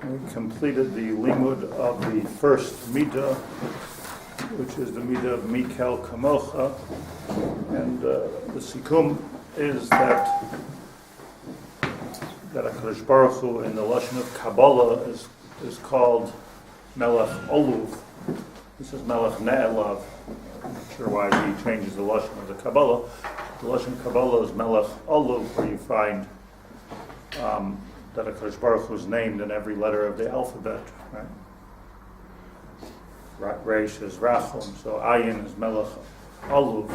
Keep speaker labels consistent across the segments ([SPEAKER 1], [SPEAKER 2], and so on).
[SPEAKER 1] We completed the limud of the first midah, which is the midah of Mikel Kamocha, and the sikum is that HaKadosh Baruch Hu in the lashon of Kabbalah is called Melech Aluv. This is Melech Ne'elav. I'm not sure why he changes the lashon of the Kabbalah. The lashon of Kabbalah is Melech Aluv, where you find that HaKadosh Baruch Hu is named in every letter of the alphabet, right? Reish is Rachum, so Ayin is Melech Aluv.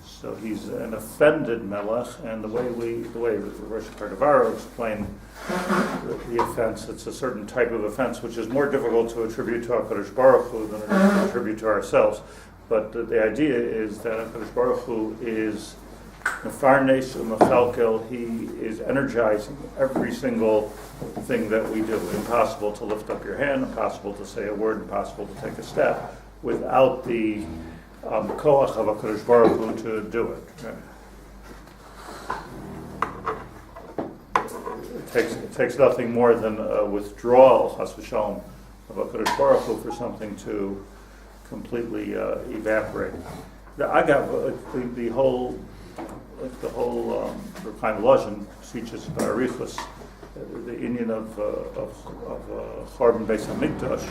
[SPEAKER 1] So he's an offended Melech, and the way Rosh Devorah explained the offense, it's a certain type of offense which is more difficult to attribute to HaKadosh Baruch Hu than to attribute to ourselves. But the idea is that HaKadosh Baruch Hu is Mefarnes u'mechalkel. He is energizing every single thing that we do. Impossible to lift up your hand, impossible to say a word, impossible to take a step without the koach of HaKadosh Baruch Hu to do it. It takes nothing more than a withdrawal, chas v'shalom, of HaKadosh Baruch Hu for something to completely evaporate. I got the whole Reb Lozhin teaches about Arichus, the Indian of Chorban Beis Hamikdash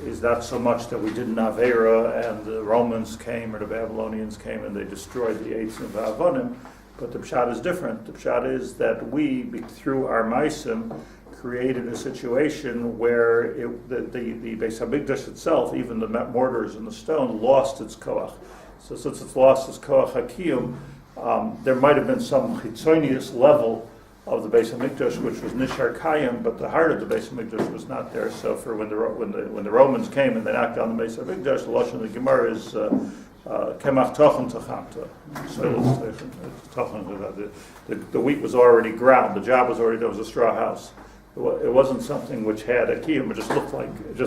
[SPEAKER 1] is not so much that we did an Avera and the Romans came or the Babylonians came and they destroyed the Eitzim V'Avonim, but the Pshat is different. The Pshat is that we, through our Maisim, created a situation where the Beis Hamikdash itself, even the mortars and the stone, lost its koach. So since it's lost its koach hakiyum, there might have been some chitzonius level of the Beis Hamikdash which was nishar kayim, but the heart of the Beis Hamikdash was not there. So for when the Romans came and they knocked down the Beis Hamikdash, the lashon of the Gemara is kemach tochen tachamta. The wheat was already ground. The job was already done. It was a straw house. It wasn't something which had a kiyum. It just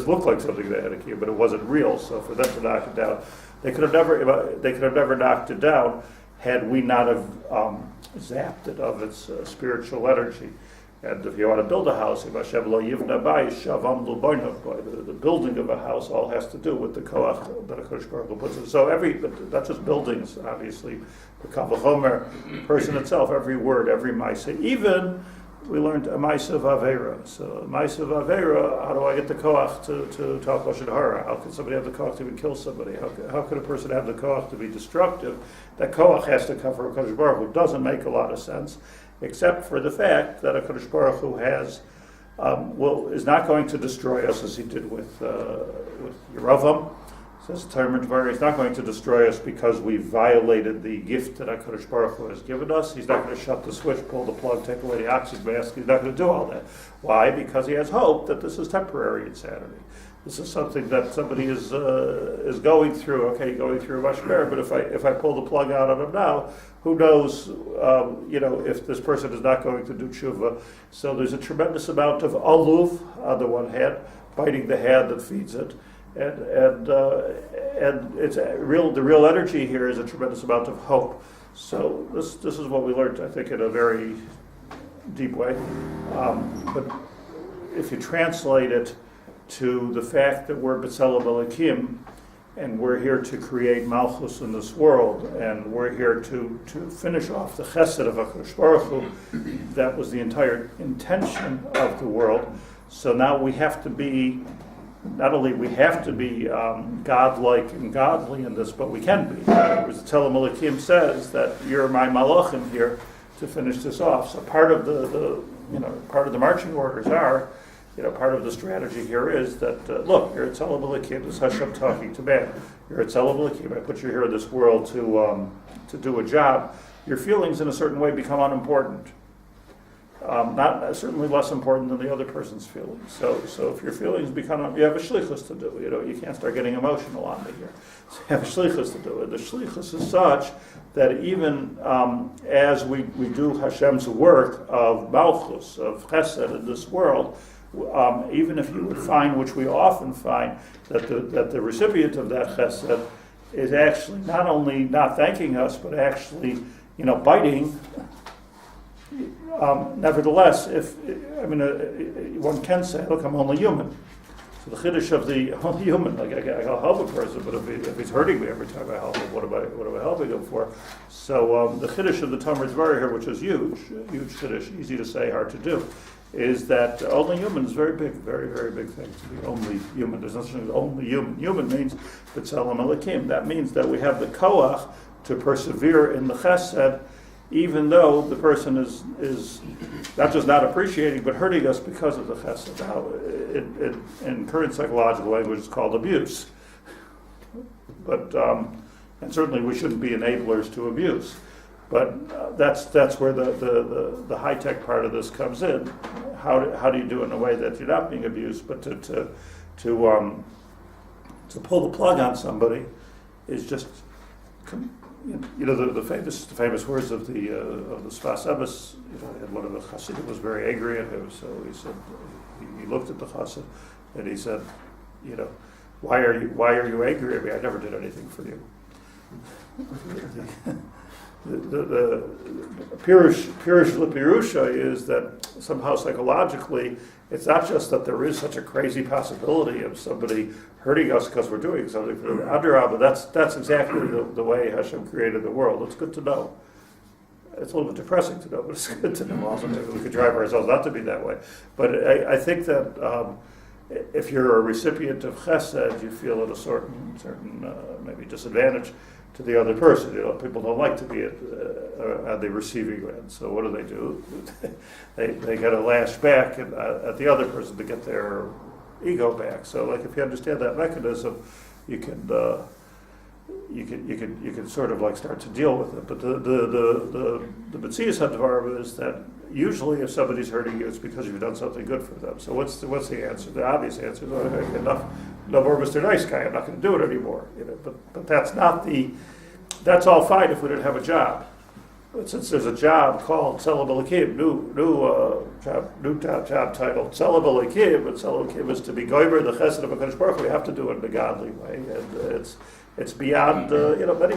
[SPEAKER 1] looked like something that had a kiyum, but it wasn't real. So for them to knock it down, they could have never knocked it down had we not have zapped it of its spiritual energy. And if you want to build a house, the building of a house all has to do with the koach that HaKadosh Baruch Hu puts in. So not just buildings, obviously, the Kal V'chomer, person itself, every word, every ma'aseh, even we learned a ma'aseh of Avera. So a ma'aseh of Avera, how do I get the koach to talk lashon hara? How can somebody have the koach to even kill somebody? How could a person have the koach to be destructive? That koach has to come from HaKadosh Baruch Hu. Doesn't make a lot of sense, except for the fact that HaKadosh Baruch Hu is not going to destroy us as he did with Yeravam. Says Devorah, he's not going to destroy us because we violated the gift that HaKadosh Baruch Hu has given us. He's not going to shut the switch, pull the plug, take away the oxygen mask. He's not going to do all that. Why? Because he has hope that this is temporary insanity. This is something that somebody is going through. Okay, going through a mashmer, but if I pull the plug out on him now, who knows? If this person is not going to do tshuva. So there's a tremendous amount of aluv on the one hand, biting the hand that feeds it. And it's the real energy here is a tremendous amount of hope. So this is what we learned, I think, in a very deep way. But if you translate it to the fact that we're B'Tselem Elokim, and we're here to create Malchus in this world, and we're here to finish off the Chesed of HaKadosh Baruch Hu, that was the entire intention of the world. So now we have to be. Not only we have to be godlike and godly in this, but we can be. As Tzelem Elokim says that you're my Malachim here to finish this off. So part of the marching orders are, part of the strategy here is that look, you're at Tzelem Elokim. This is Hashem talking to man. You're at Tzelem Elokim. I put you here in this world to do a job. Your feelings in a certain way become unimportant. Not certainly less important than the other person's feelings. So if your feelings become, you have a shlichus to do. You can't start getting emotional on me here. So you have a shlichus to do. And the shlichus is such that even as we do Hashem's work of malchus, of chesed in this world, even if you would find, which we often find, that the recipient of that chesed is actually not only not thanking us, but actually, biting Nevertheless, one can say, look, I'm only human. So the chiddush of the only human, like I'll help a person, but if he's hurting me every time I help him, what am I helping him for? So the chiddush of the Talmud Devorah here, which is huge chiddush, easy to say, hard to do, is that only human is very big, very, very big thing to be only human. There's nothing only human. Human means b'tzelem Elokim. That means that we have the koach to persevere in the chesed, even though the person is not just not appreciating, but hurting us because of the chesed. Now, in current psychological language, it's called abuse. But and certainly we shouldn't be enablers to abuse. But that's where the high tech part of this comes in. How do you do it in a way that you're not being abused, but to pull the plug on somebody is just. The famous words of the Sfas Emes. And one of the Hasidim was very angry at him, so he said he looked at the Chassid and he said, why are you angry at me? I never did anything for you. The Pirush L'Pirusha is that somehow psychologically, it's not just that there is such a crazy possibility of somebody hurting us because we're doing something for them. Adarabah, that's exactly the way Hashem created the world. It's good to know. It's a little bit depressing to know, but it's good to know. Also, maybe we could drive ourselves not to be that way. But I think that if you're a recipient of chesed, you feel at a certain maybe disadvantage to the other person. People don't like to be at the receiving end. So what do? They got to lash back at the other person to get their ego back. So, like, if you understand that mechanism, you can sort of like start to deal with it. But the Metzias HaDevorah is that usually if somebody's hurting you, it's because you've done something good for them. So what's the answer? The obvious answer is, okay, enough, no more Mr. Nice Guy. I'm not going to do it anymore. But that's not that's all fine if we didn't have a job. But since there's a job called Tzelem Elokim, new job title, Tzelem Elokim, and Tzelem Elokim is to be goyber the chesed of HaKadosh Baruch Hu. We have to do it in a godly way, and it's beyond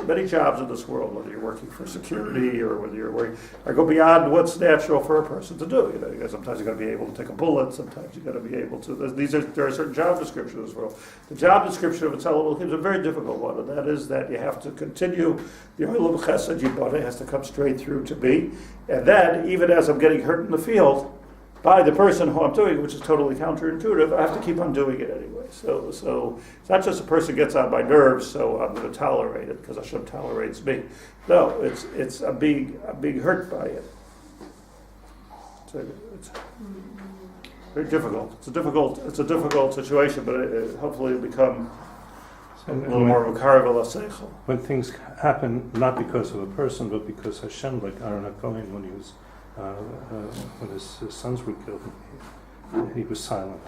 [SPEAKER 1] many jobs in this world, whether you're working for security or whether you're working, or go beyond what's natural for a person to do. Sometimes you got to be able to take a bullet. Sometimes you got to be able to. There are certain job descriptions in this world. The job description of a Tzelem Elokim is a very difficult one, and that is that you have to continue the Aluv chesed yiboneh has to come straight through to be, and then even as I'm getting hurt in the field by the person who I'm doing, which is totally counterintuitive, I have to keep on doing it anyway. So it's not just a person gets on my nerves, so I'm going to tolerate it because Hashem tolerates me. No, it's I'm being hurt by it. It's very difficult. It's a difficult situation, but hopefully it'll become a little more of a karavel aseichel.
[SPEAKER 2] When things happen, not because of a person, but because Hashem, like Aaron HaKohen, when he was when his sons were killed, he was silent.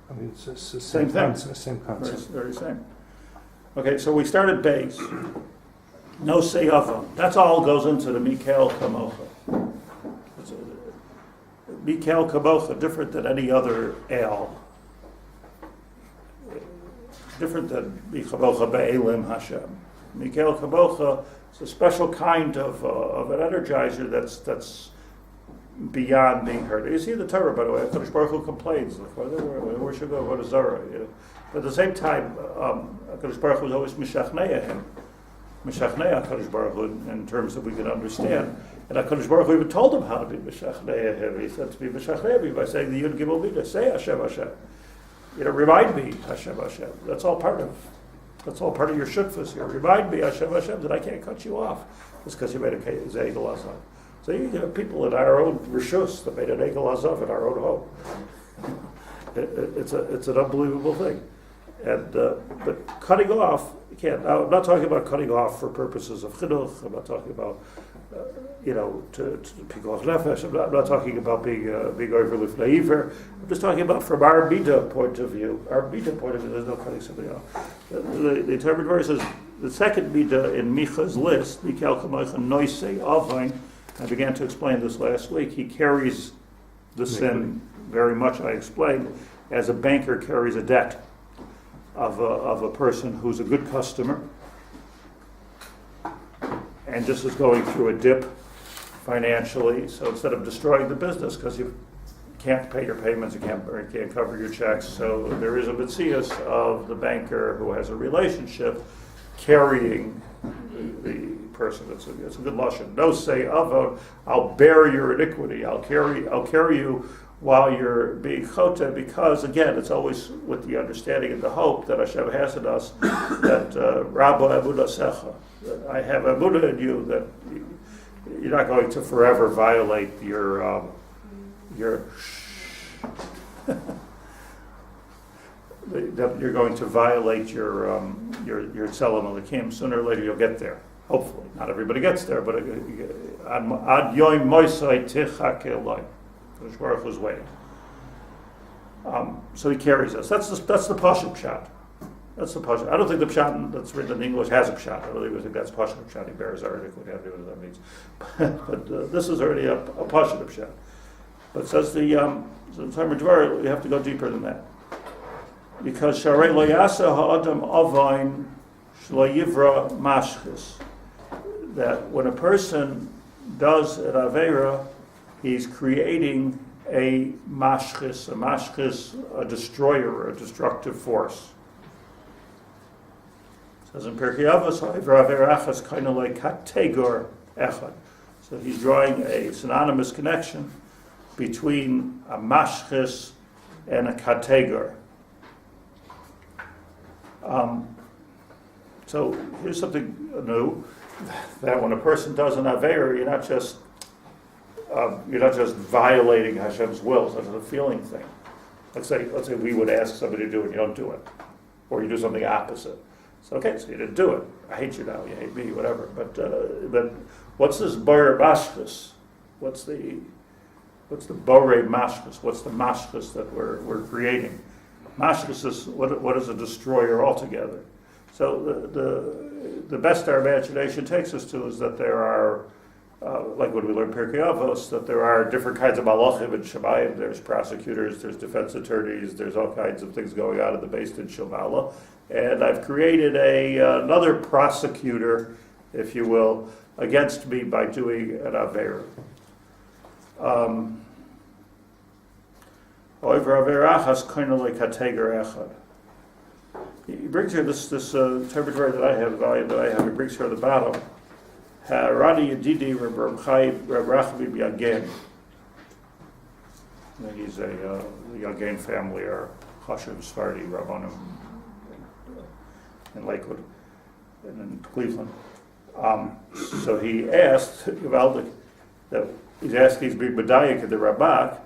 [SPEAKER 2] I mean, it's the same thing. Same concept.
[SPEAKER 1] Very same. Okay, so we started base. Nושא Yavam. That's all goes into the Mikel Kamocha. Mikel Kamocha, different than any other El. Different than Michabocha Be'elim Hashem. Mikel Kamocha is a special kind of an energizer that's beyond being heard. You see the Torah, by the way, HaKadosh Baruch Hu complains, where should go, what is Zara? But at the same time, HaKadosh Baruch Hu is always Meshachnei him. Meshachnei HaKadosh Baruch Hu in terms that we can understand. And HaKadosh Baruch Hu even told him how to be Meshachnei him. He said to be Meshachnei him by saying the Yud Gimel Midah, say Hashem Hashem. Remind me Hashem Hashem. That's all part of your shutfus here. Remind me Hashem Hashem that I can't cut you off just because you made a Zegel Azav. So you have people in our own rishus that made an Egel Azav in our own home. It's an unbelievable thing. And but cutting off, you can't. Now, I'm not talking about cutting off for purposes of chinuch. I'm not talking about to pikuach nefesh. I'm not talking about being over lifnei iver. I'm just talking about from our Midot point of view. Our Midot point of view, there's no cutting somebody off. The Talmud Devorah says the second Midot in Micha's list, Mikel Kamocha Nושא Yavam. I began to explain this last week. He carries the sin very much, I explained, as a banker carries a debt of a person who's a good customer and just is going through a dip financially. So instead of destroying the business, because you can't pay your payments, you can't cover your checks, so there is a mitzias of the banker who has a relationship carrying the person. It's a good lashon. No say avod, I'll bear your iniquity. I'll carry you while you're being choteh, because again, it's always with the understanding and the hope that Hashem has in us that Rabba Emunah Secha, I have Emunah in you that you're not going to forever violate your that you're going to violate your Tzelem Melachim. Sooner or later you'll get there. Hopefully, not everybody gets there, but ad yoim moisai tichake eloi. Baruch Hu's waiting. So he carries us. That's the Pashup shot. That's the Pashup. I don't think the pshat that's written in English has a pshat. I really think that's Pashup pshat. He bears our iniquity. I don't know what that means. But this is already a Pashup pshat. But says the Devorah, you have to go deeper than that. Because Sharei lo yasa ha'adam avain shlo yivra mashchis. That when a person does an avera, he's creating a mashchis, a destroyer, a destructive force. It says in Pirkei Avos, ha'ivra avera achas kaina like kategor echad. So he's drawing a synonymous connection between a mashchis and a kategor. So here's something new, that when a person does an avera, you're not just violating Hashem's will. It's not a feeling thing. Let's say we would ask somebody to do it, and you don't do it, or you do something opposite. So okay, so you didn't do it. I hate you now. You hate me, whatever. But what's this bar mashchus? What's the borei mashchus? What's the mashchus that we're creating? Mashchus is what is a destroyer altogether. So the best our imagination takes us to is that there are, like when we learn Pirkei Avos, that there are different kinds of malachim and shamayim. There's prosecutors, there's defense attorneys, there's all kinds of things going on in the Beis Din Shomala. And I've created another prosecutor, if you will, against me by doing an avera. However, avera achas koina lekateger echad. He brings here this territory that I have, volume that I have. He brings here at the bottom. Rani Yedidi Reb Rachavi Yagen. He's the Yagen family are Chashuv Sephardi Rabbanim in Lakewood and in Cleveland. So he asked Givaldik that he's being medayik at the Rabbak.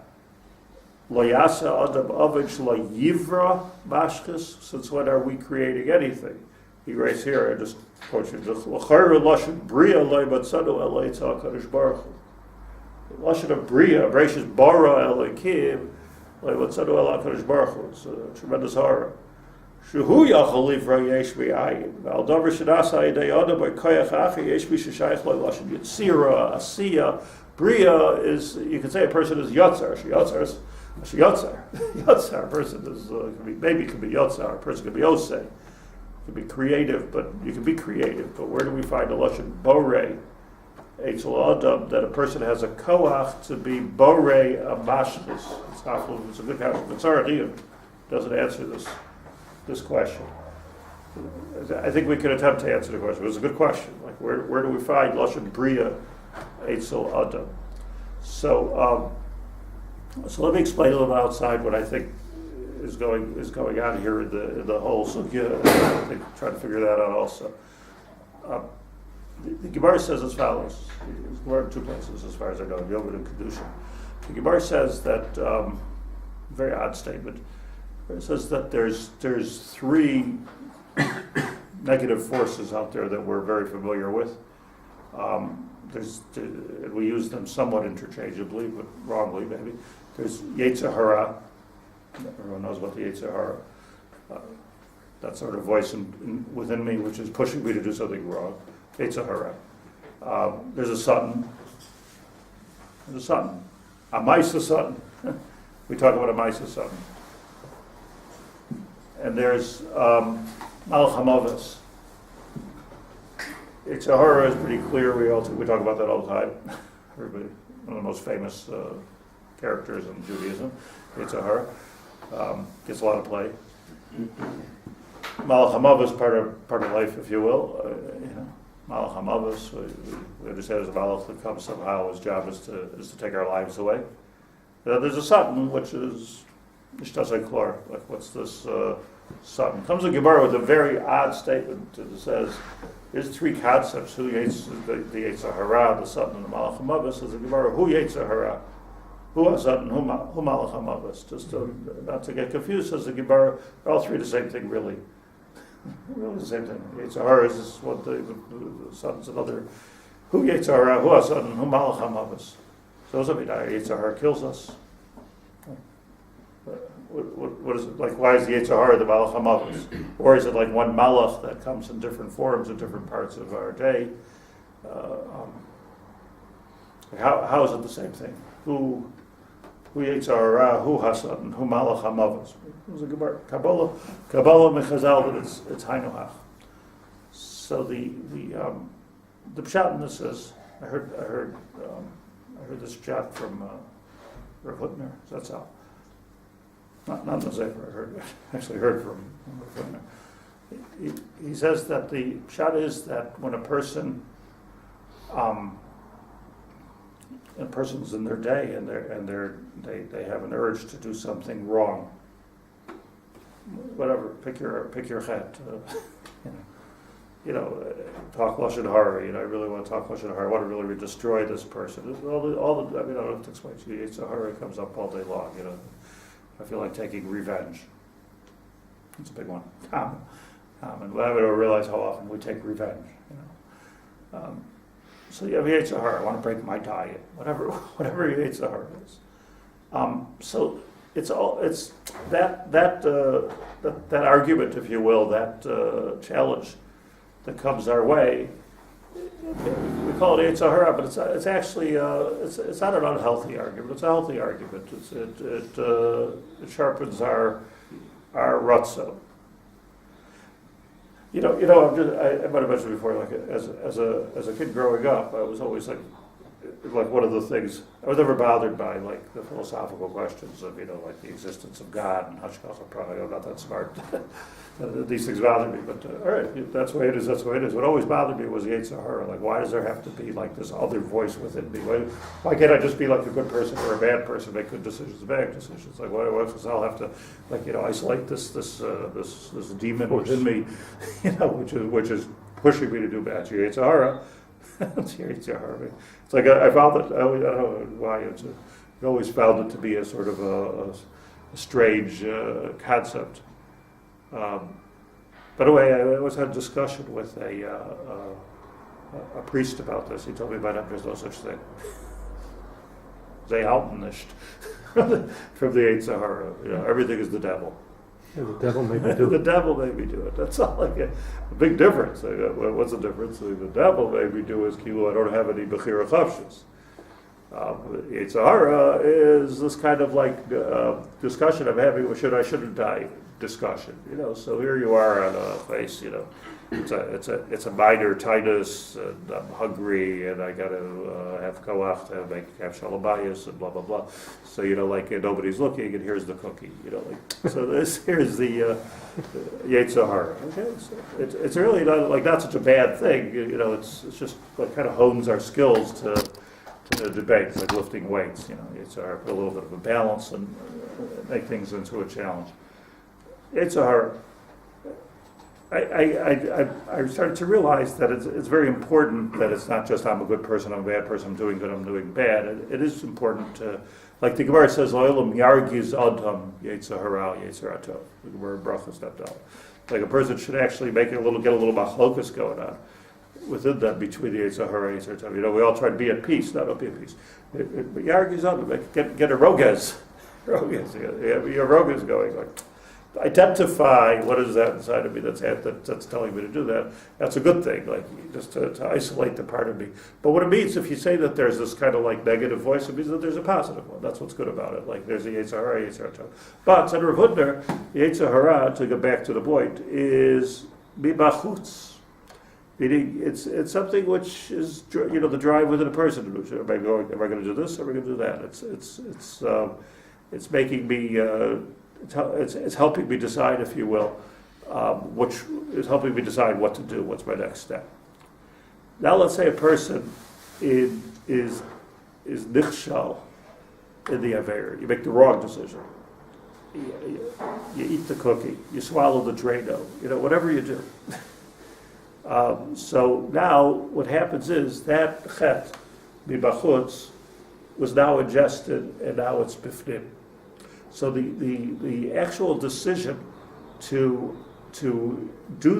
[SPEAKER 1] Lo yasa adam avich lo yivra mashchus. Since when are we creating anything? He writes here, I just quote you, L'chayra lashon bria loy batzadu elay tzal kadosh baruch hu. Lashon of bria, Bereshis bara elokim, loy batzadu elay kadosh baruch hu. It's a tremendous horror. Shehu yachol livra yesh b'ayin. Al davar shadasa yedei adam by koyach achi yesh b'shashayich loy lashon yitzira, asiya. Bria is, you can say a person is yotzar. Yotzar. A person is, maybe could be yotzar. A person could be osei. It could be creative, but you can be creative. But where do we find a lashon borei? Eitzel adam, that a person has a koach to be borei a mashchus. It's a good question. But Tzarech doesn't answer this question. I think we could attempt to answer the question. It was a good question. Like where do we find lashon bria? Eitzel adam. So let me explain a little bit outside what I think is going on here in the whole sugya. I think try to figure that out also. The Gemara says as follows. We're in two places as far as I know, Yom and Kedusha. The Gemara says that very odd statement. It says that there's three negative forces out there that we're very familiar with. We use them somewhat interchangeably, but wrongly maybe. There's Yetzer Hara. Everyone knows about the Yetzer Hara. That sort of voice within me, which is pushing me to do something wrong. Yetzer Hara. There's a Satan. A Maisa Satan. We talk about a Maisa Satan. And there's Malach HaMavos. Yetzer Hara is pretty clear. We talk about that all the time. everybody, one of the most famous characters in Judaism, Yetzer Hara, gets a lot of play. Malach HaMavos is part of life, if you will. Malach HaMavos, we understand as a Malach that comes somehow. His job is to take our lives away. There's a Satan, which is Nishtase Klor. Like, what's this Satan? Comes a Gemara with a very odd statement that says, there's three concepts: who yates the Yetzer Hara, the Satan, and the Malach HaMavos. There's a Gemara, who Yetzer Hara, who HaSatan, who Malach HaMavos. Just not to get confused, says the Gemara, they're all three the same thing, really. Really the same thing. Yetzer Hara is one thing, the Satan's another. Who Yetzer Hara, who HaSatan, who Malach HaMavos. So does that mean Yetzer Hara kills us? What is it like? Why is the Yetzer Hara the Malach HaMavos? Or is it like one Malach that comes in different forms in different parts of our day? How is it the same thing? Who Yetzer Hara, who HaSatan, who Malach HaMavos? There's a Kabbalah Mechazal that it's Hainohach. So the pshat in this is, I heard this pshat from Rav Hutner. That's how. Not the Zefer. I actually heard from Rav Hutner. He says that the pshat is that when a person's in their day and they have an urge to do something wrong. Whatever, pick your chet. Talk lashon hara. I really want to talk lashon hara. I want to really destroy this person. I don't have to explain to you. Yetzer Hara comes up all day long. I feel like taking revenge. It's a big one. Common. And I don't realize how often we take revenge. So you have Yetzer Hara. I want to break my diet. Whatever Yetzer Hara is. So it's that argument, if you will, that challenge that comes our way. We call it Yetzer Hara, but it's actually it's not an unhealthy argument. It's a healthy argument. It sharpens our ratzo. I might have mentioned before, like as a kid growing up, I was always like one of the things I was never bothered by, like the philosophical questions of like the existence of God and hashgacha praga. I'm not that smart. These things bother me, but all right, that's the way it is. That's the way it is. What always bothered me was the Yetzer Hara. Like, why does there have to be like this other voice within me? Why can't I just be like a good person or a bad person, make good decisions, bad decisions? Like, why does I'll have to isolate this demon within me, which is pushing me to do bad? It's your Yetzer Hara. It's your Yetzer Hara. It's like I found it. I don't know why. I always found it to be a sort of a strange concept. By the way, I always had a discussion with a priest about this. He told me about it. There's no such thing. They halten nicht from the Yetzer Hara. Everything is the devil.
[SPEAKER 2] Yeah, the devil made me do it.
[SPEAKER 1] The devil made me do it. That's all. Like a big difference. What's the difference? The devil made me do is kilu. I don't have any bechira chavshus. Yetzer Hara is this kind of like discussion I'm having. Shouldn't die discussion. So here you are on a place. It's a minor tinus, and I'm hungry, and I got to have koach to have shalom bayis and blah blah blah. So nobody's looking, and here's the cookie. Here's the Yetzer Hara. Okay, so it's really not such a bad thing. It's just like kind of hones our skills to debate. It's like lifting weights. Yetzer Hara, put a little bit of a balance and make things into a challenge. Yetzer Hara. I started to realize that it's very important that it's not just I'm a good person, I'm a bad person, I'm doing good, I'm doing bad. It is important to, like the Gemara says, Olam yargiz adam Yetzer Hara Yetzer Atov. The Gemara Bracha stepped out. Like a person should actually get a little machlokas going on within that between the Yetzer Hara and Yetzer Atov. We all try to be at peace. Not be at peace. But yargiz adam, get a rogez. Your rogez going like. Identify what is that inside of me that's telling me to do that. That's a good thing, like just to isolate the part of me. But what it means, if you say that there's this kind of like negative voice, it means that there's a positive one. That's what's good about it. Like there's the Yetzer Hara, Yetzer Atov. But said Rav Hutner, the Yetzer Hara, to go back to the point, is mibachutz. Meaning, it's something which is the drive within a person. Am I going to do this? Or am I going to do that? It's making me. It's helping me decide, if you will, which is helping me decide what to do. What's my next step? Now, let's say a person is nichshal in the Aver. You make the wrong decision. You eat the cookie. You swallow the Drano. Whatever you do. So now what happens is that chet mibachutz was now ingested, and now it's bifnim. So the actual decision to do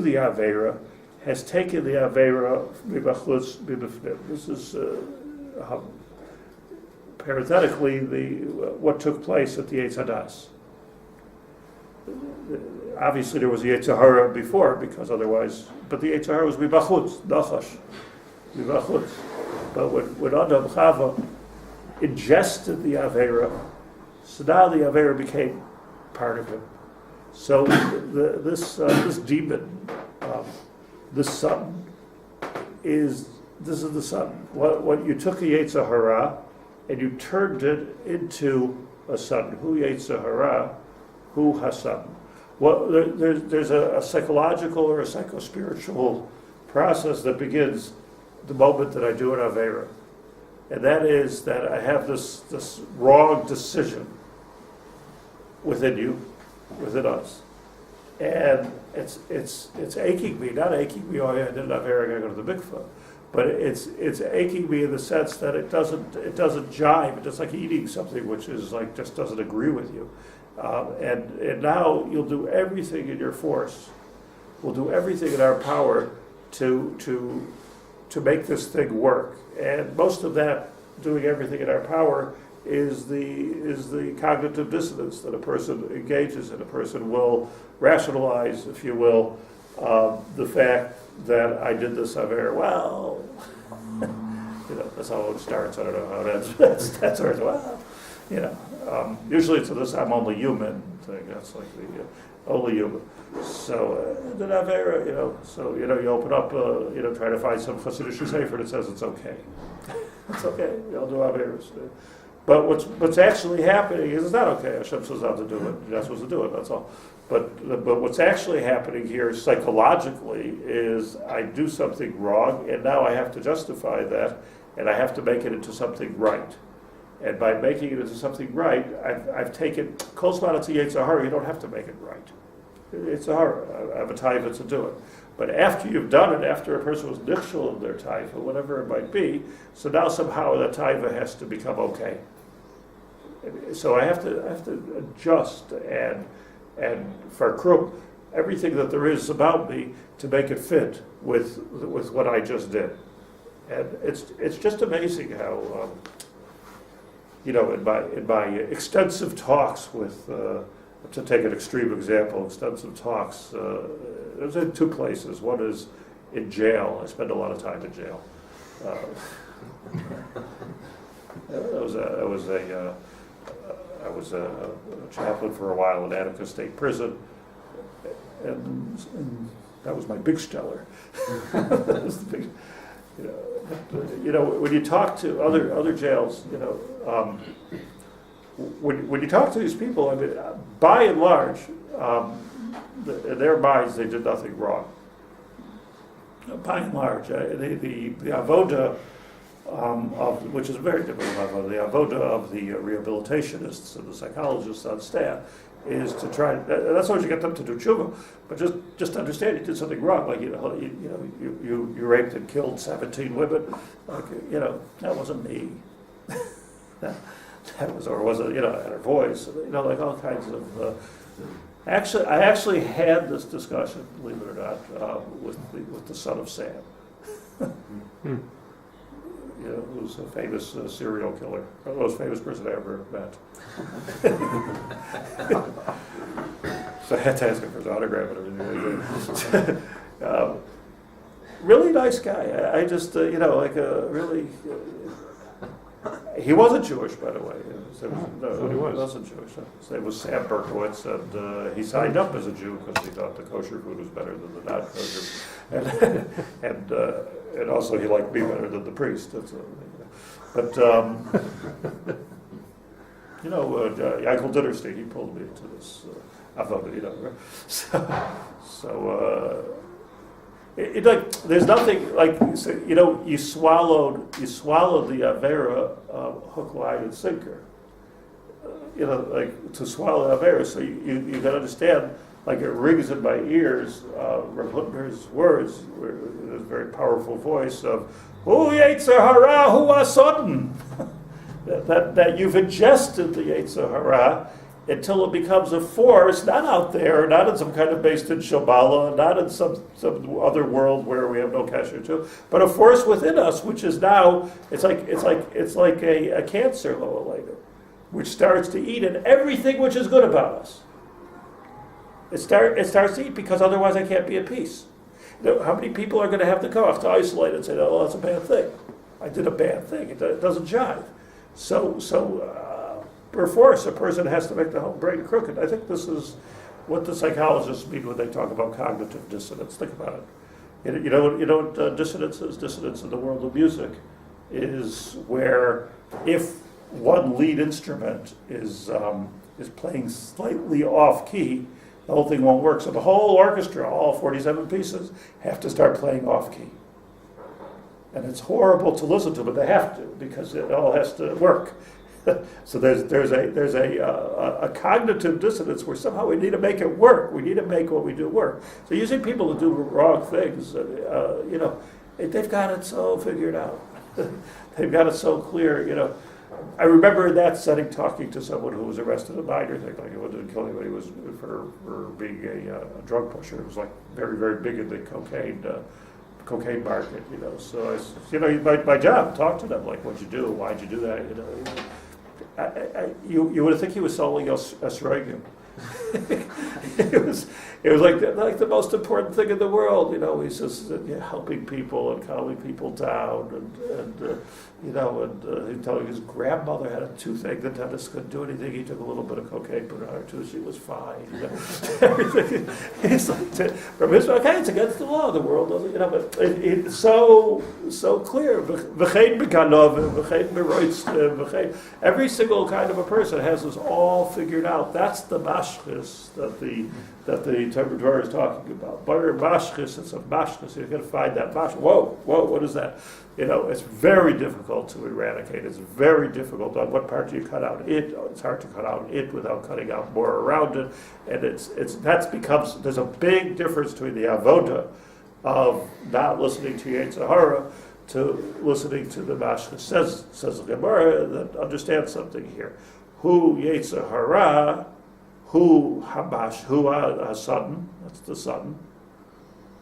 [SPEAKER 1] the Avera has taken the Avera mibachutz mibifnim. This is parenthetically what took place at the Eitz Hadas. Obviously, there was the Yetzer Hara before, because otherwise, but the Yetzer Hara was mibachutz, nachash, mibachutz. But when Adam Chava ingested the Avera, so now the Avera became part of him. So this demon, this son, this is the son. What you took a Yetzer Hara and you turned it into a son. Hu Yetzer Hara, hu hasan. Well, there's a psychological or a psycho-spiritual process that begins the moment that I do an Avera. And that is that I have this wrong decision within you, within us. And it's aching me, not aching me, oh yeah, I did an Avera, I gotta go to the mikvah. But it's aching me in the sense that it doesn't jive. It's like eating something which is like just doesn't agree with you. And now you'll do everything in your force. We'll do everything in our power to make this thing work. And most of that, doing everything in our power, is the cognitive dissonance that a person engages in. A person will rationalize, if you will, the fact that I did this Aver. Well, that's how it starts. I don't know how it ends. That starts, well, usually it's this I'm only human thing. That's like the only human. So the Avera, so you open up, try to find some Hasidic sefer that says it's okay. It's okay. We all do Averas. But what's actually happening is it's not okay. Hashem says not to do it. You're not supposed to do it. That's all. But what's actually happening here psychologically is I do something wrong, and now I have to justify that, and I have to make it into something right. And by making it into something right, I've taken Kol Zman it's a Yetzer Hara. You don't have to make it right. It's a hara. I have a taiva to do it. But after you've done it, after a person was nichshel in their taiva, whatever it might be, so now somehow that taiva has to become okay. So I have to adjust and farkrum everything that there is about me to make it fit with what I just did. And it's just amazing how in my extensive talks with to take an extreme example, extensive talks. It was in two places. One is in jail. I spend a lot of time in jail. I was a chaplain for a while in Attica State Prison, and that was my big stellar. That was the big, when you talk to other jails, when you talk to these people, I mean, by and large, in their minds, they did nothing wrong. By and large, the avoda of which is a very different avoda. The avoda of the rehabilitationists and the psychologists on staff is to try. That's what you get them to do tshuva, but just understand you did something wrong. Like you raped and killed 17 women. Like, that wasn't me. That was, or was it, at her voice, like all kinds of. I actually had this discussion, believe it or not, with the son of Sam, who's a famous serial killer, the most famous person I ever met. So I had to ask him for his autograph and everything. Really nice guy. I just, really. He wasn't Jewish, by the way.
[SPEAKER 2] I thought he was.
[SPEAKER 1] Wasn't Jewish. His name was Sam Berkowitz, and he signed up as a Jew because he thought the kosher food was better than the non-kosher, and also he liked me better than the priest. But Yaakov Ditterstein, he pulled me into this avodah, there's nothing like, you swallowed the avera hook, line, and sinker. To swallow avera. So you can understand, like it rings in my ears. Rav Hutner's words, his very powerful voice of "Hu Yetzer Hara, Hu Asodin," that you've ingested the Yetzer Hara until it becomes a force, not out there, not in some kind of based in Shabbalah, not in some other world where we have no kasher to, but a force within us, which is now, it's like a cancer later, which starts to eat at everything which is good about us. It starts to eat because otherwise I can't be at peace. How many people are going to have the koach to isolate and say, "Oh, that's a bad thing. I did a bad thing. It doesn't jive." Perforce, a person has to make the whole brain crooked. I think this is what the psychologists mean when they talk about cognitive dissonance. Think about it. You know what dissonance is? Dissonance in the world of music is where if one lead instrument is playing slightly off key, the whole thing won't work. So the whole orchestra, all 47 pieces, have to start playing off key. And it's horrible to listen to, but they have to because it all has to work. So there's a cognitive dissonance where somehow we need to make it work. We need to make what we do work. So using people to do wrong things, they've got it so figured out. They've got it so clear. I remember in that setting talking to someone who was arrested in minor thing, like it didn't kill anybody, was for being a drug pusher. It was like very, very big in the cocaine market. So my job, talk to them, like, what'd you do? Why'd you do that? You would think he was selling esrogim. It was like the most important thing in the world. He's just helping people and calming people down, and he's telling his grandmother had a toothache. The dentist couldn't do anything. He took a little bit of cocaine, put it on her tooth. She was fine. Everything. He's like, from his okay, it's against the law. The world doesn't. But it's so clear. Every single kind of a person has this all figured out. That's the mashchis that the Devorah is talking about. Bar mashchis, it's a mashchis. You're going to find that mashchis. Whoa, what is that? It's very difficult to eradicate. It's very difficult. On what part do you cut out it? It's hard to cut out it without cutting out more around it. And there's a big difference between the avoda of not listening to Yetzer Hara to listening to the mashchis. Says the Gemara that understands something here. Hu Yetzer Hara, hu habash, hu ha-satan, that's the satan.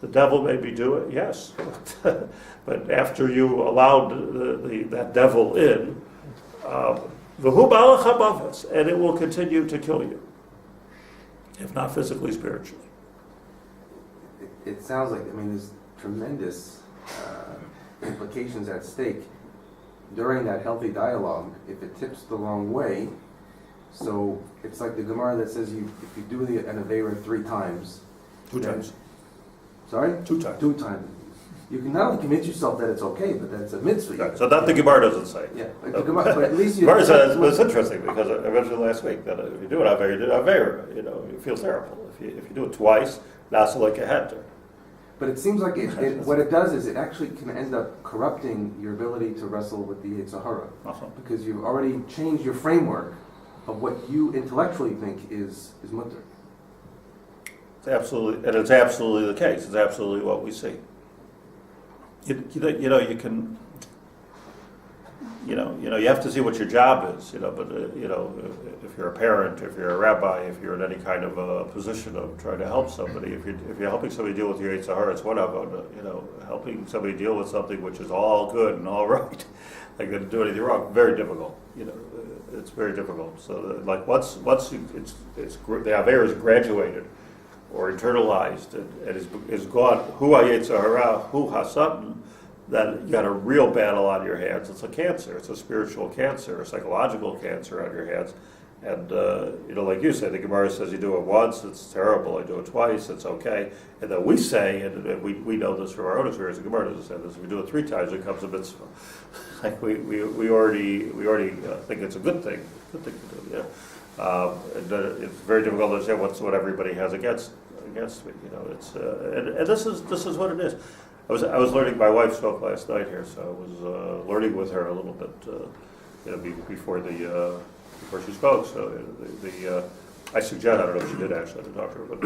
[SPEAKER 1] The devil maybe do it, yes. But after you allowed that devil in, v'hu ba'alach habavas, and it will continue to kill you, if not physically, spiritually.
[SPEAKER 3] It sounds like, there's tremendous implications at stake during that healthy dialogue. If it tips the wrong way, so it's like the Gemara that says if you do an Aveira 3 times.
[SPEAKER 1] 2 times.
[SPEAKER 3] Sorry?
[SPEAKER 1] 2 times.
[SPEAKER 3] 2 times. You can not only convince yourself that it's okay, but that's a mitzvah.
[SPEAKER 1] Right. So that the Gemara doesn't say.
[SPEAKER 3] Yeah, like the Gemara, but at least you.
[SPEAKER 1] Gemara says, it's interesting because I mentioned last week that if you do it Aveira, you do Aveira. You feel terrible. If you do it twice, that's like a heter.
[SPEAKER 3] But it seems like what it does is it actually can end up corrupting your ability to wrestle with the Yetzer Hara. Because you've already changed your framework of what you intellectually think is mutter.
[SPEAKER 1] It's absolutely the case. It's absolutely what we see. You have to see what your job is, but if you're a parent, if you're a rabbi, if you're in any kind of a position of trying to help somebody, if you're helping somebody deal with your Yetzer Hara, it's one of them, helping somebody deal with something which is all good and all right, like they didn't do anything wrong, very difficult, it's very difficult. So once the Haber is graduated or internalized and is gone, hu ha-Yetzer Hara, hu ha-Satan, then you got a real battle on your hands. It's a cancer. It's a spiritual cancer, a psychological cancer on your hands. And, like you say, the Gemara says you do it once, it's terrible. I do it twice, it's okay. And then we say, and we know this from our own experience, the Gemara doesn't say this, if we do it 3 times, it becomes a mitzvah. Like we already think it's a good thing to do, yeah. It's very difficult to understand what everybody has against me, It's and this is what it is. I was learning. My wife spoke last night here, so I was learning with her a little bit, before she spoke. So I suggest, I don't know if she did actually, I didn't talk to her, but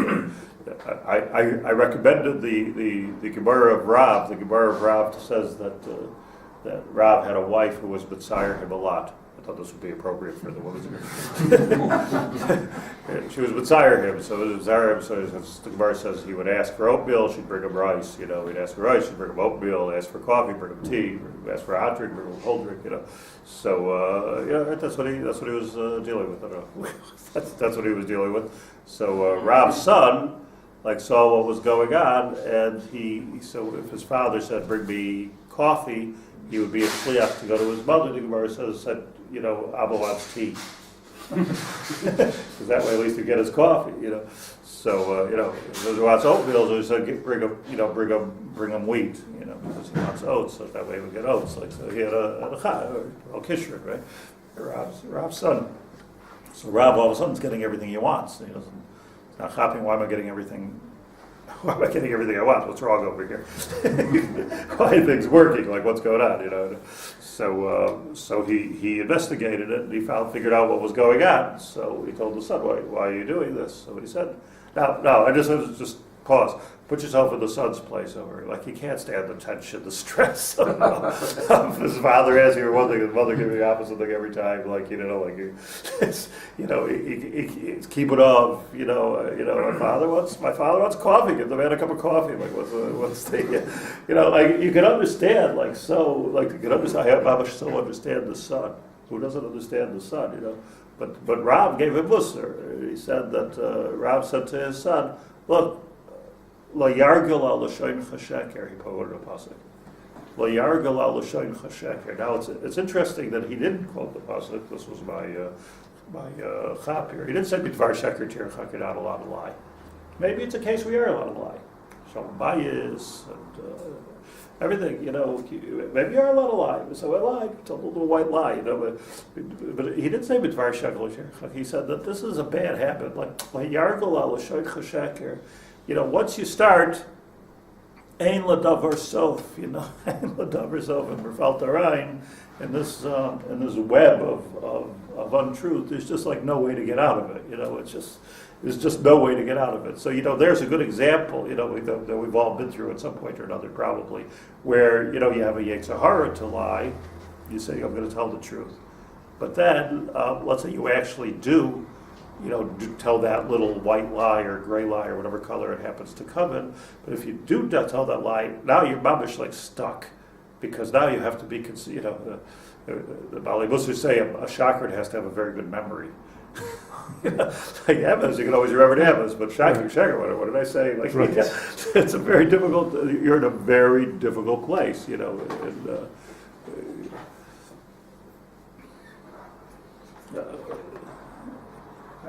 [SPEAKER 1] I recommended the Gemara of Rav. The Gemara of Rav says that Rav had a wife who was Mitzayer him a lot. I thought this would be appropriate for the woman's She was Mitzayer him, so it was Mitzayer him, so the Gemara says he would ask for oatmeal, she'd bring him rice, he'd ask for rice, she'd bring him oatmeal, ask for coffee, bring him tea, ask for a hot drink, bring him a cold drink, So, that's what he was dealing with, I don't know. that's what he was dealing with. So, Rav's son, saw what was going on, and so if his father said, bring me coffee, he would be a Shlit'a to go to his mother. The Gemara said, Abba wants tea. Because that way at least you get his coffee, So, if he wants oatmeal, so he said, bring him wheat, because he wants oats, so that way we get oats. So he had a kishrin, right? Rav's son. So Rav all of a sudden is getting everything he wants. He's not shopping, why am I getting everything I want? What's wrong over here? Why are things working? What's going on? So he investigated it and he figured out what was going on. So he told the son, why are you doing this? So he said, no, I just pause. Put yourself in the son's place over here. He can't stand the tension, the stress. If his father asks you one thing, his mother gives you the opposite thing every time. Keep it off. My father wants coffee. Give the man a cup of coffee. What's the, you can understand. You can understand. I Mama so understand the son. Who doesn't understand the son? But Rav gave him musar. He said that Rav said to his son, look. Lo yargil al l'shoin chasheker, he quoted a pasuk. Lo yargil al l'shoin chasheker. Now it's interesting that he didn't quote the pasuk. This was my chap here. He didn't say b'dvar sheker tircha, you're not allowed to lie. Maybe it's a case we are allowed to lie. Shalom bayis and everything. Maybe you are allowed to lie. So I lied. It's a little white lie. But he didn't say b'dvar sheker tircha. He said that this is a bad habit. Lo yargil al l'shoin chasheker. Once you start, ein l'davar sof, ein l'davar sof, and merfalt arayin, in this web of untruth, there's just no way to get out of it. There's just no way to get out of it. So there's a good example, that we've all been through at some point or another, probably, where you have a yetzer hara to lie. You say I'm going to tell the truth, but then let's say you actually do tell that little white lie or gray lie or whatever color it happens to come in. But if you do tell that lie, now you're mamish stuck, because now you have to be, the Bali Muslims say a shakard has to have a very good memory. Emes, you can always remember the Emes, but shakard, what did I say? It's a very difficult, you're in a very difficult place,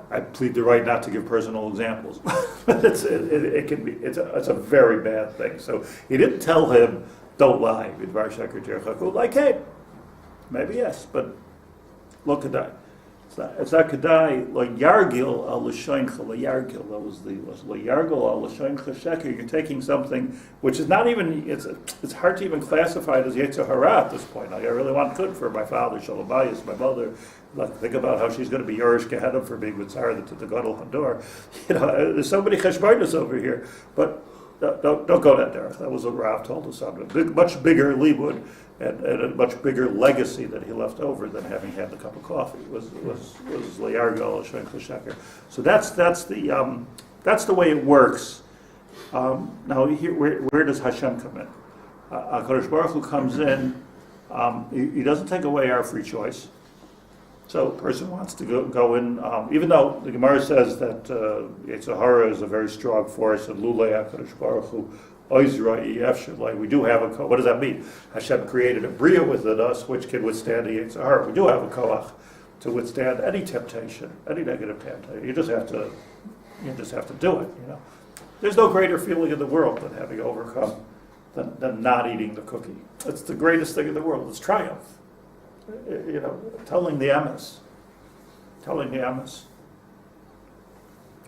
[SPEAKER 1] I plead the right not to give personal examples, but it can be. It's a very bad thing. So he didn't tell him, "Don't lie." Hey, maybe yes, but look at that. It's not kedai. Like yargil al l'shoincha yargil. That was the yargil al l'shoincha sheker. You're taking something which is not even. It's hard to even classify it as yetzer hara at this point. I really want good for my father, shalom bayis, my mother. Think about how she's going to be Yorish Gehenna for being with Tzara to the Gadol Hador. There's so many cheshbonos over here, but don't go that derech. That was what Rav told us. Much bigger libud and a much bigger legacy that he left over than having had the cup of coffee was Layargo Shvenk Sheker. So that's the way it works. Now here, where does Hashem come in? HaKadosh Baruch Hu comes in. He doesn't take away our free choice. So a person wants to go in, even though the Gemara says that yetzer hara is a very strong force, and Lulei HaKadosh Baruch Hu We do have a koach. What does that mean? Hashem created a bria within us which can withstand the Yetzer Hara. We do have a koach to withstand any temptation, any negative temptation. You just have to do it. There's no greater feeling in the world than having overcome than not eating the cookie. It's the greatest thing in the world. It's triumph. Telling the emes.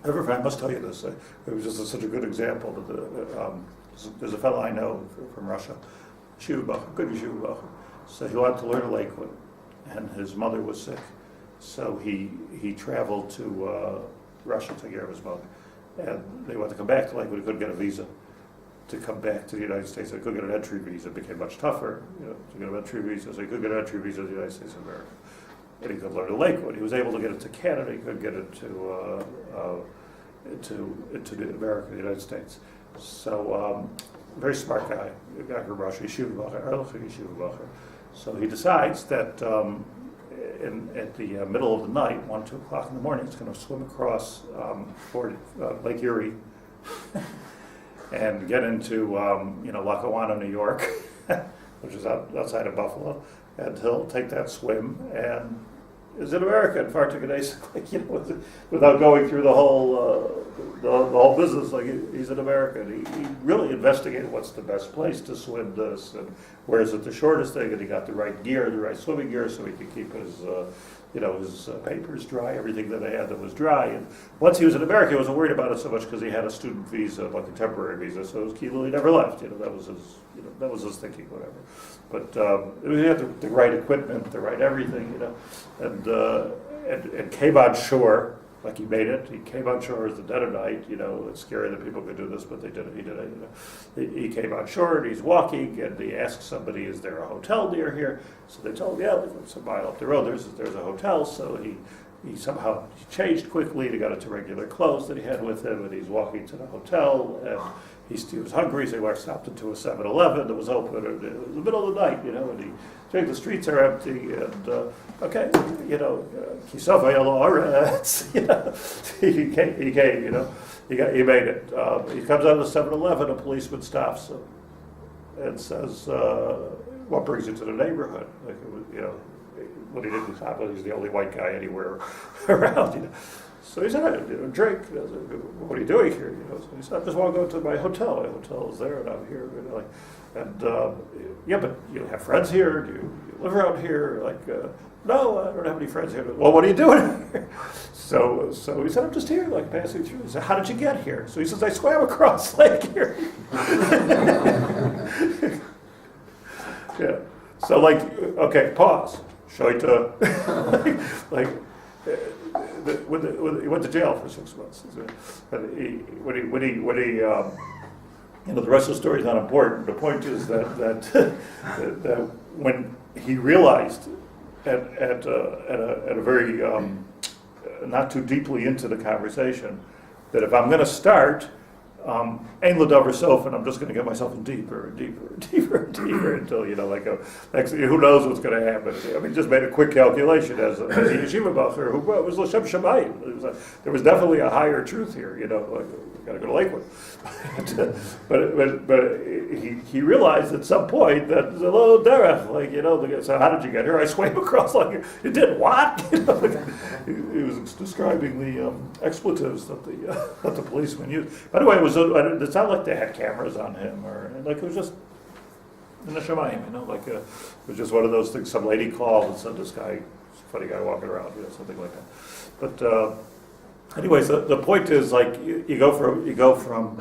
[SPEAKER 1] I must tell you this. It was just such a good example. There's a fellow I know from Russia, good yeshiva bacher. So he wanted to learn a Lakewood, and his mother was sick. So he traveled to Russia to take care of his mother. And they wanted to come back to Lakewood. He couldn't get a visa to come back to the United States. He couldn't get an entry visa. It became much tougher to get an entry visa. So he could get an entry visa to the United States of America. And he could learn in Lakewood. He was able to get it to Canada. He could get it to America, the United States. So very smart guy, a guy from Russia, yeshiva bacher. So he decides that at the middle of the night, 1, 2 o'clock in the morning, he's going to swim across Lake Erie and get into Lackawanna, New York, which is outside of Buffalo, and he'll take that swim and is in America and without going through the whole business. Like he's in America, and he really investigated what's the best place to swim this, and where is it the shortest thing, and he got the right gear, the right swimming gear, so he could keep his his papers dry, everything that they had that was dry. And once he was in America, he wasn't worried about it so much because he had a student visa, like a temporary visa, so it was Kilo, he never left. That was his thinking, whatever. But he had the right equipment, the right everything, and came on shore. Like he made it. He came on shore at the dead of night. It's scary that people could do this, but they did it. He did it. He came on shore and he's walking, and he asked somebody, "Is there a hotel near here?" So they told him, "Yeah, it's a mile up the road. There's a hotel." So he somehow changed quickly. And he got into regular clothes that he had with him, and he's walking to the hotel. And he was hungry, so he stopped into a 7-Eleven that was open. And it was the middle of the night, and he checked the streets are empty, and Kisofa Yellow Aretz, he came, he made it. He comes out of the 7-Eleven, a policeman stops him and says, "What brings you to the neighborhood?" When he didn't stop, he's the only white guy anywhere around, So he said, "I did a drink." I said, "What are you doing here?" So he said, "I just want to go to my hotel. My hotel is there, and I'm here." But you have friends here? Do you live around here? No, I don't have any friends here. Well, what are you doing here? So he said, "I'm just here, passing through." He said, "How did you get here?" So he says, "I swam across Lake here." Yeah. So okay, pause. Shoita. He went to jail for 6 months. The rest of the story is not important. The point is that when he realized at a very not too deeply into the conversation that if I'm going to start, Ein L'Davar Sof, and I'm just going to get myself in deeper and deeper and deeper and deeper until who knows what's going to happen. He just made a quick calculation as a yeshiva bacher who was l'shem shamayim. There was definitely a higher truth here. Got to go to Lakewood. but he realized at some point that there's a little derech. So how did you get here? I swam across you did what? He was describing the expletives that the policeman used. By the way, it's not like they had cameras on him it was just in the Shemayim, it was just one of those things. Some lady called and said this guy, funny guy walking around, something like that. But anyways, the point is you go from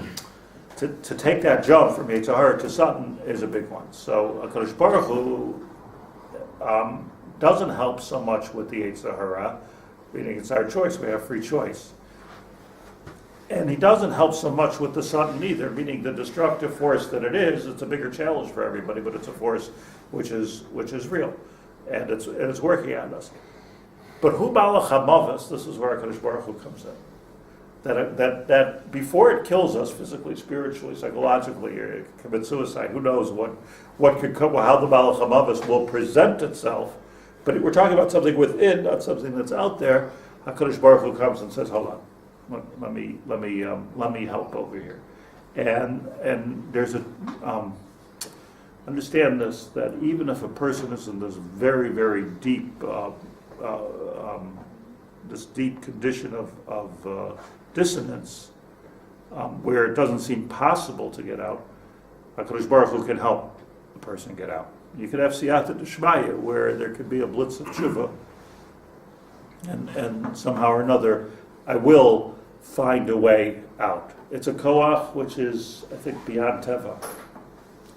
[SPEAKER 1] to take that jump from Yetzer Hara to Satan is a big one. So HaKadosh Baruch Hu doesn't help so much with the Yetzer Hara, meaning it's our choice. We have free choice. And he doesn't help so much with the Satan either, meaning the destructive force that it is. It's a bigger challenge for everybody, but it's a force which is real, and it's working on us. But hu Melech HaMavos, this is where HaKadosh Baruch Hu comes in. That before it kills us physically, spiritually, psychologically, or commit suicide, who knows what could come, how the Melech HaMavos will present itself. But we're talking about something within, not something that's out there. HaKadosh Baruch Hu comes and says, "Hold on. Let me help over here," And there's a understand this, that even if a person is in this very, very deep this deep condition of dissonance, where it doesn't seem possible to get out, HaKadosh Baruch Hu can help the person get out. You could have siyata d'shmaya, where there could be a blitz of tshuva, and somehow or another, I will find a way out. It's a koach which is, I think, beyond teva.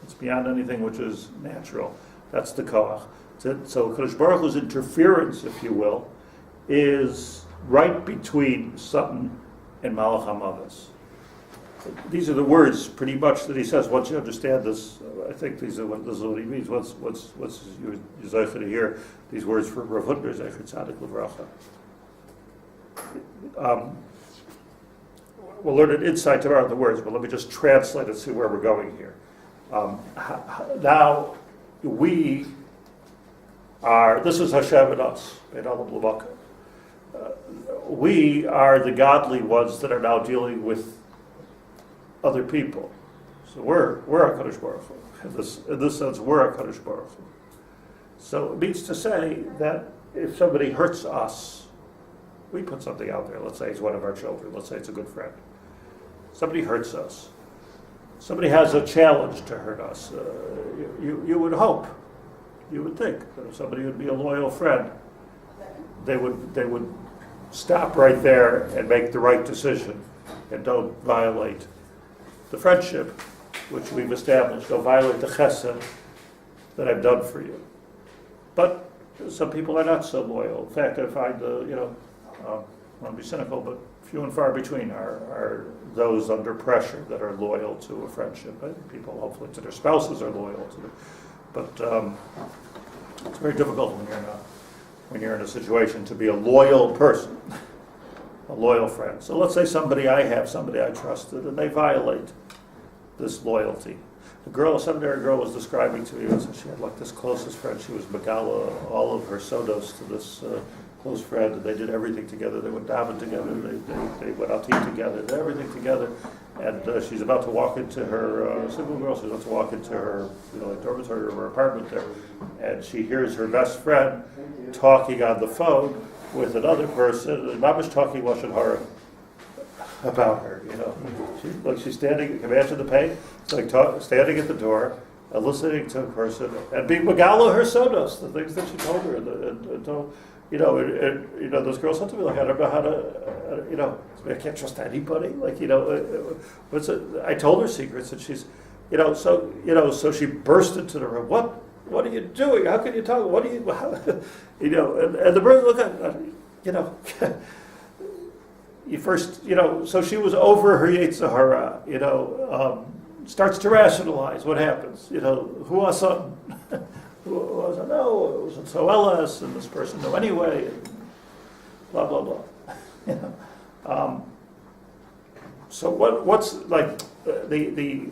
[SPEAKER 1] It's beyond anything which is natural. That's the koach. So HaKadosh Baruch Hu's interference, if you will, is right between Satan and Malach HaMavos. These are the words, pretty much, that he says. Once you understand this, I think this is what he means. Once you're zeicher to hear these words from Rav Hutner, Zecher Tzadik Livracha. We'll learn an insight tomorrow in the words, but let me just translate and see where we're going here. Now, we are, this is Hashem and us, Bein Olam L'Vaka. We are the godly ones that are now dealing with other people. So we're HaKadosh Baruch Hu. In this sense, we're HaKadosh Baruch Hu. So it means to say that if somebody hurts us, we put something out there. Let's say it's one of our children. Let's say it's a good friend. Somebody hurts us. Somebody has a challenge to hurt us. You would hope, you would think that if somebody would be a loyal friend, they would stop right there and make the right decision and don't violate the friendship which we've established. Don't violate the chesed that I've done for you. But some people are not so loyal. In fact, I find I want to be cynical, but few and far between are those under pressure that are loyal to a friendship. I think people, hopefully, to their spouses are loyal to them. But it's very difficult when you're in a situation to be a loyal person, a loyal friend. So let's say somebody I trusted, and they violate this loyalty. A seminary girl was describing to me, she had like this closest friend. She was Megala, all of her sodos to this close friend, and they did everything together. They would daven together. They went out to eat together. Did everything together. And she's about to walk into her single girl. She's about to walk into her dormitory or her apartment there, and she hears her best friend talking on the phone with another person, and Mama's talking lashon hara about her. She's standing. Imagine the pain. It's like standing at the door, listening to a person, and being megala her sodos, the things that she told her, and told. Those girls have to be like, I don't know how to, I can't trust anybody. I told her secrets, and she's, so she burst into the room. What are you doing? How can you talk? What are you, and the bird look at, you first, so she was over her Yetzer Hara, starts to rationalize what happens, who was something. No, it wasn't so LS, and this person knew anyway, and blah blah blah. So what's like the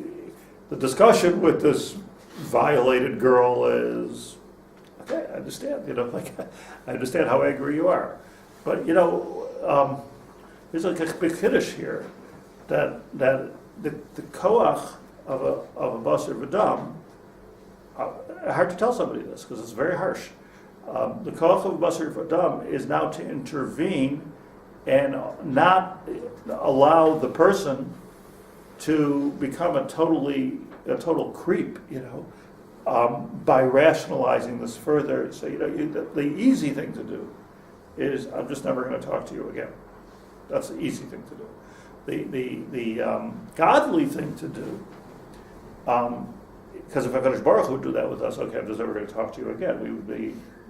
[SPEAKER 1] discussion with this violated girl is okay. I understand, I understand how angry you are, but there's like a big kiddush here that the koach of a basar v'dam. Hard to tell somebody this because it's very harsh. The koach of basar v'dam is now to intervene and not allow the person to become a total creep, by rationalizing this further. So the easy thing to do is I'm just never going to talk to you again. That's the easy thing to do. The godly thing to do. Because if HaKadosh Baruch Hu would do that with us, okay, I'm just never going to talk to you again.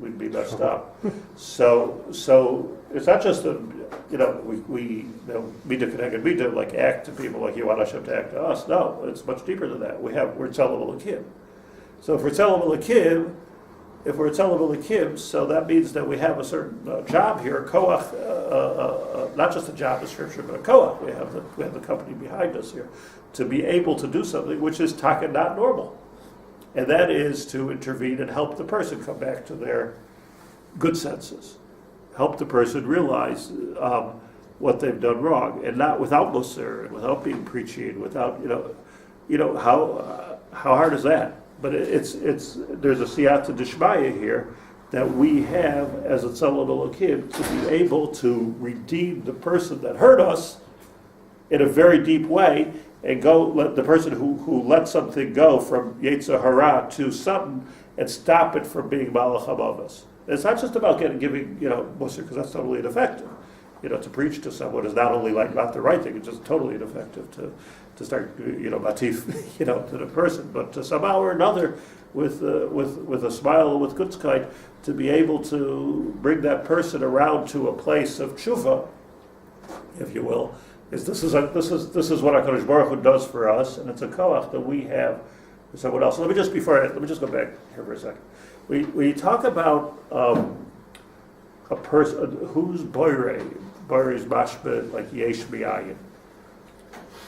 [SPEAKER 1] We'd be messed up. So it's not just we Midot Keneged Midot, like act to people like you want Hashem to act to us. No, it's much deeper than that. We're Tzelem Elokim. So if we're Tzelem Elokim, so that means that we have a certain job here, a koach, not just a job description, but a koach. We have the company behind us here to be able to do something which is taka not normal. And that is to intervene and help the person come back to their good senses. Help the person realize what they've done wrong, and not without Musar, and without being preachy, and without, how hard is that? But there's a siyata d'shmaya here that we have as a tzalad Elokim to be able to redeem the person that hurt us in a very deep way, and let the person who let something go from Yetzer Hara to something and stop it from being Malachim of us. It's not just about giving Musar, because that's totally ineffective. To preach to someone is not only not the right thing; it's just totally ineffective to start batif to the person, but to somehow or another with a smile, with gutzkeit, to be able to bring that person around to a place of tshuva, if you will. This is what HaKadosh Baruch Hu does for us, and it's a koach that we have for someone else. Let me just go back here for a second. We talk about a person who's boirei is mashbet like yesh miyayin.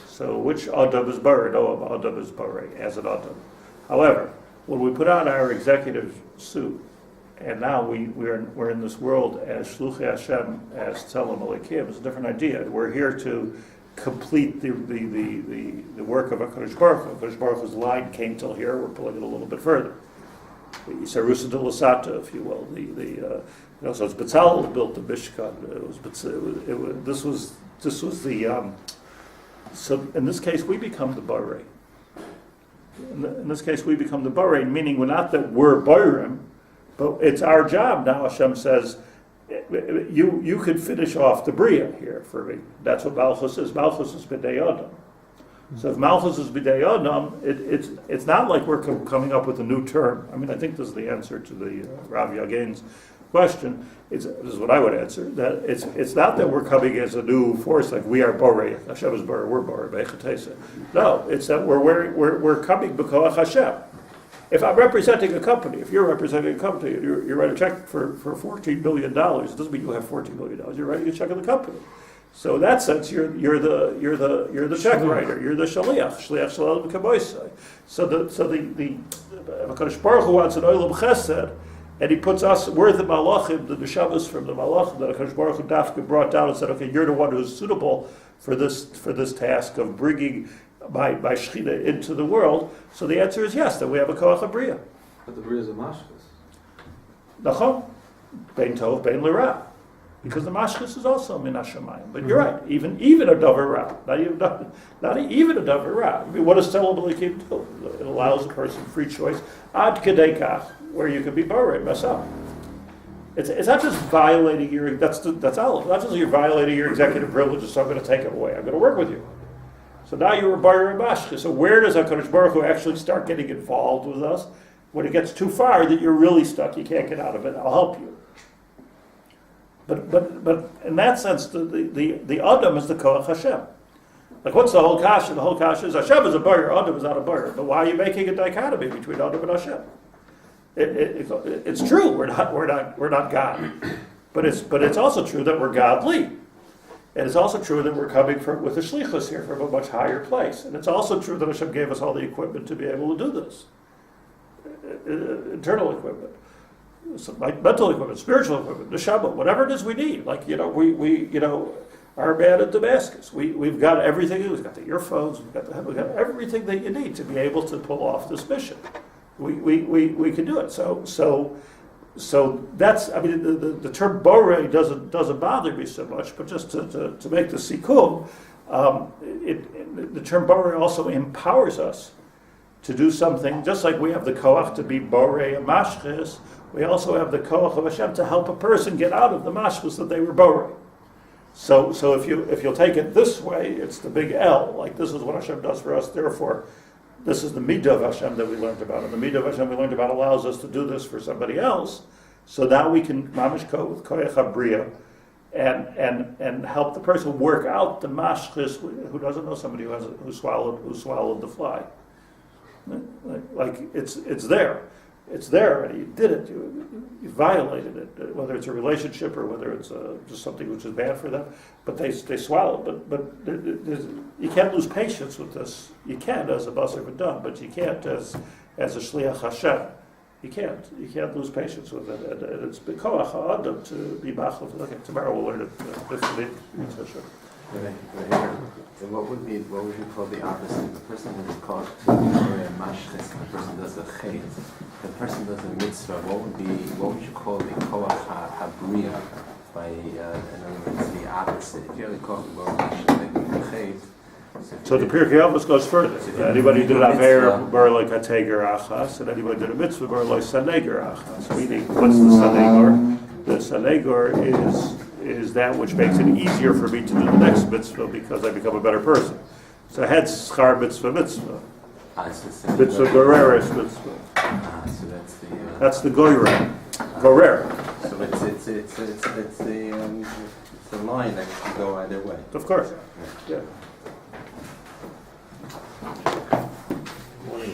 [SPEAKER 1] So which adam is boirei? No adam is boirei as an adam. However, when we put on our executive suit, and now we're in this world as Shluchei Hashem, as Tzelem Elokim, it's a different idea. We're here to complete the work of HaKadosh Baruch Hu. HaKadosh Baruch Hu's line came till here. We're pulling it a little bit further. The Isarusa de Lasata, if you will. So it's Betzalel who built the Mishkan. This was the. So in this case, we become the Borei. In this case, we become the Borei, meaning not that we're Borim, but it's our job now. Hashem says, you could finish off the Bria here for me. That's what Malchus is. Malchus is B'dei Adam. So if Malchus is B'dei Adam, it's not like we're coming up with a new term. I mean, I think this is the answer to the Rav Yagen's question. This is what I would answer. That it's not that we're coming as a new force, like we are Borei. Hashem is Borei. We're Borei. Beichatesa. No, it's that we're coming b'koach Hashem. If I'm representing a company, if you're representing a company, and you're writing a check for $14 million, it doesn't mean you have $14 million. You're writing a check on the company. So in that sense, you're the check writer. You're the shaliach shalal b'kaboisai. So the HaKadosh Baruch Hu wants an olam chesed, and he puts us. We're the malachim, the neshamas from the malachim that HaKadosh Baruch Hu dafka brought down and said, okay, you're the one who's suitable for this task of bringing by Shechina into the world. So the answer is yes, that we have a koach habriya.
[SPEAKER 3] But the Bria is a mashkas.
[SPEAKER 1] Nachon, bein tov, bein l'ra. Because the mashkas is also min hashamayim. But you're right, even a davar ra, not even a davar ra. I mean, what does Tzelem Elokim do? It allows a person free choice ad kedei kach, where you can be borei, mess up. It's not just violating your that's Aluv. Not just you're violating your executive privileges. So I'm going to take it away. I'm going to work with you. So now you're a bar and mashka. So where does HaKadosh Baruch Hu actually start getting involved with us? When it gets too far that you're really stuck, you can't get out of it. I'll help you. But in that sense, the Adam is the Koach Hashem. Like what's the whole kasha? The whole kasha is Hashem is a bar, Adam is not a bar. But why are you making a dichotomy between Adam and Hashem? It's true we're not God, but it's also true that we're godly. And it's also true that we're coming with a shlichus here from a much higher place. And it's also true that Hashem gave us all the equipment to be able to do this. Internal equipment, mental equipment, spiritual equipment, neshama, whatever it is we need. Like, we our man at Damascus, we've got everything. We've got the earphones, we've got everything that you need to be able to pull off this mission. We can do it. So that's, I mean, the term borei doesn't bother me so much, but just to make the sikkum, the term borei also empowers us to do something, just like we have the koach to be borei and mashchis, we also have the koach of Hashem to help a person get out of the mashchis that they were borei. So if you'll take it this way, it's the big L, like this is what Hashem does for us, therefore this is the Midot of Hashem that we learned about. And the Midot of Hashem we learned about allows us to do this for somebody else. So now we can mamish ko with koyach habriya and help the person work out the mashchis who doesn't know somebody who swallowed the fly. Like it's there. It's there, and you did it. You violated it, whether it's a relationship or whether it's just something which is bad for them. But they swallowed. But you can't lose patience with this. You can as a basar v'dam, but you can't as a shliach Hashem. You can't lose patience with it. And it's bekoach ha'adam to be machlof. Okay, tomorrow we'll learn it.
[SPEAKER 4] And what would you call the opposite? The person who is called to a mashchis, the person does a chet, the person does a mitzvah. What would you call the koach habriya? By in other words, the opposite. If you have the koach habriya, chet.
[SPEAKER 1] So the Pirkei Avos goes further. Anybody did an aver bar like a teger achas, and anybody did a mitzvah bar like saneger achas. Meaning, what's the saneger? The saneger is that which makes it easier for me to do the next mitzvah because I become a better person. So hence schar mitzvah. Mitzvah goreres mitzvah.
[SPEAKER 4] So
[SPEAKER 1] that's the gorer. Gorer.
[SPEAKER 4] So it's the line that can go either way.
[SPEAKER 1] Of course. Yeah.
[SPEAKER 3] I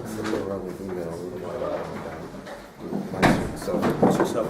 [SPEAKER 3] sent a email. So,